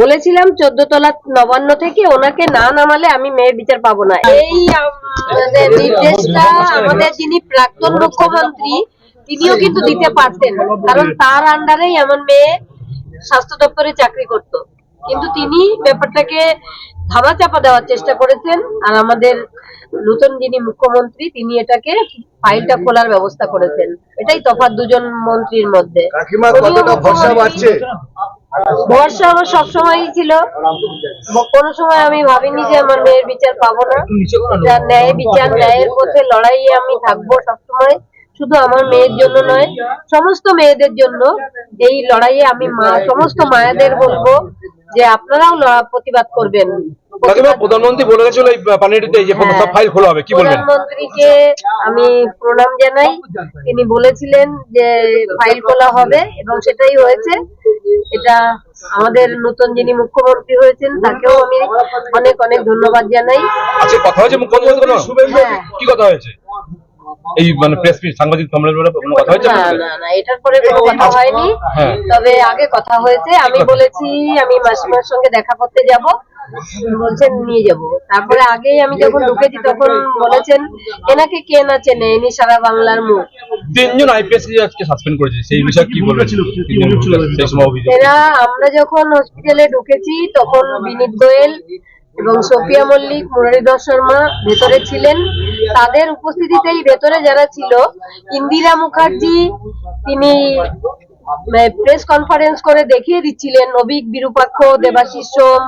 বলেছিলাম 14 তলা নবান্ন থেকে ওনাকে না নামালে আমি মেয়ের বিচার পাবো না। এই নির্দেশটা আমাদের যিনি প্রাক্তন মুখ্যমন্ত্রী তিনিও কিন্তু দিতে পারতেন, কারণ তার আন্ডারেই আমার মেয়ে স্বাস্থ্য দপ্তরে চাকরি করত, কিন্তু তিনি ব্যাপারটাকে ধামাচাপা দেওয়ার চেষ্টা করেছেন। আর আমাদের নতুন যিনি মুখ্যমন্ত্রী তিনি এটাকে ফাইলটা খোলার ব্যবস্থা করেছেন। এটাই তফাৎ দুজন মন্ত্রীর মধ্যে। ভরসা আমার সবসময়ই ছিল, কোন সময় আমি ভাবিনি যে আমার মেয়ের বিচার পাবো না। ন্যায় বিচার, ন্যায়ের পথে লড়াইয়ে আমি থাকবো সবসময়, শুধু আমার মেয়ের জন্য নয়, সমস্ত মেয়েদের জন্য এই লড়াইয়ে আমি সমস্ত মায়েদের বলবো যে আপনারাও প্রতিবাদ করবেন। প্রধানমন্ত্রী বলে গেছিল এই পানিতে যে সব ফাইল খোলা হবে, কি বলবেন? প্রধানমন্ত্রীকে আমি প্রণাম জানাই। তিনি বলেছিলেন যে ফাইল খোলা হবে এবং সেটাই হয়েছে। এটা আমাদের নতুন যিনি মুখ্যমন্ত্রী হয়েছেন তাকেও আমি অনেক অনেক ধন্যবাদ জানাই। আচ্ছা, কথা হয়েছে মুখ্যমন্ত্রী, কি কথা হয়েছে? এই মানে প্রেস মিট, সাংবাদিক সম্মেলনে কোনো কথা হয়েছে? না, এটার পরে কোনো কথা হয়নি। তবে আগে কথা হয়েছে, আমি বলেছি আমি মাসিমার সঙ্গে দেখা করতে যাব, বলছেন নিয়ে যাব। তারপরে আগেই আমি যখন ঢুকেছি তখন বলেছেন এনাকে কে না চেনে, ইনি সারা বাংলার মুখ। 3 জন আইপিএস আজকে সাসপেন্ড করেছে, সেই বিষয়ে কি বলবেন? এরা আমরা যখন হসপিটালে ঢুকেছি তখন বিনীত গোয়েল এবং সোফিয়া মল্লিক, মুরারিধর শর্মা ভেতরে ছিলেন। তাদের উপস্থিতিতেই ভেতরে যারা ছিল, ইন্দিরা মুখার্জি তিনি প্রেস কনফারেন্স করে দেখিয়ে দিচ্ছিলেন, অভিক বিরূপাক্ষ, দেবাশিস সোম,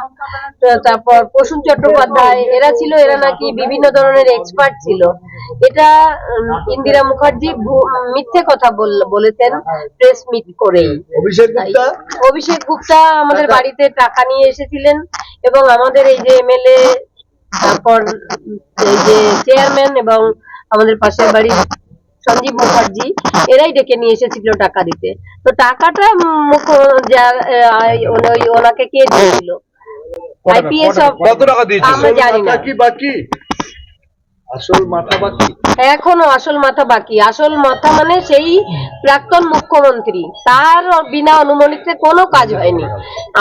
তারপর প্রসূন চট্টোপাধ্যায়, এরা ছিল, এরা নাকি বিভিন্ন ধরনের এক্সপার্ট ছিল। এটা ইন্দিরা মুখার্জি মিথ্যে কথা বলেছেন প্রেস মিট করেই। অভিষেক গুপ্তা আমাদের বাড়িতে টাকা নিয়ে এসেছিলেন এবং আমাদের এই যে এমএলএ, তারপর এই যে চেয়ারম্যান এবং আমাদের পাশের বাড়ির সঞ্জীব মুখার্জি, এরাই ডেকে নিয়ে এসেছিল টাকা দিতে। তো টাকাটা ওনাকে কে দিয়েছিল? আইপিএস আমরা জানি না, এখনো আসল মাথা বাকি। আসল মাথা মানে সেই প্রাক্তন মুখ্যমন্ত্রী, তার বিনা অনুমোদিতে কোনো কাজ হয়নি।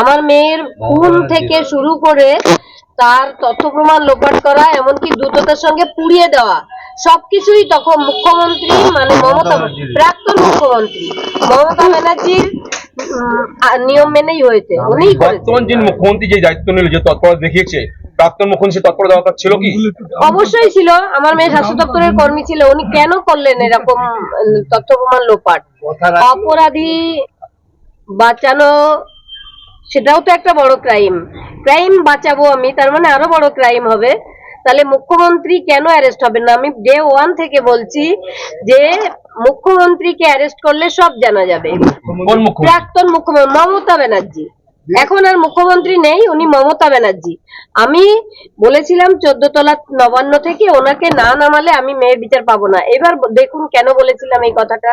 আমার মেয়ের খুন থেকে শুরু করে তার তথ্য প্রমাণ লোপাট করা, এমনকি দ্রুততার সঙ্গে পুড়িয়ে দেওয়া, সবকিছুই তখন মুখ্যমন্ত্রী মানে প্রাক্তন মুখ্যমন্ত্রী মমতা ব্যানার্জির নিয়ম মেনেই হয়েছে। উনি বর্তমান যিনি মুখ্যমন্ত্রী যে দায়িত্ব নিল, যে তৎপরতা দেখিয়েছে, প্রাক্তন মুখ্যমন্ত্রী তৎপরতা দরকার ছিল কি? অবশ্যই ছিল। আমার মেয়ে স্বাস্থ্য দপ্তরের কর্মী ছিল, উনি কেন করলেন এরকম তথ্য প্রমাণ লোপাট? অপরাধী বাঁচানো সেটাও তো একটা বড় ক্রাইম। ক্রাইম বাঁচাবো আমি, তার মানে আরো বড় ক্রাইম হবে। তাহলে মুখ্যমন্ত্রী কেন অ্যারেস্ট হবে না? আমি ডে 1 থেকে বলছি যে মুখ্যমন্ত্রীকে অ্যারেস্ট করলে সব জানা যাবে। প্রাক্তন মুখ্যমন্ত্রী মমতা ব্যানার্জি, এখন আর মুখ্যমন্ত্রী নেই, উনি মমতা ব্যানার্জি। আমি বলেছিলাম 14 তলা নবান্ন থেকে ওনাকে না নামালে আমি মেয়ের বিচার পাবো না। এবার দেখুন কেন বলেছিলাম এই কথাটা।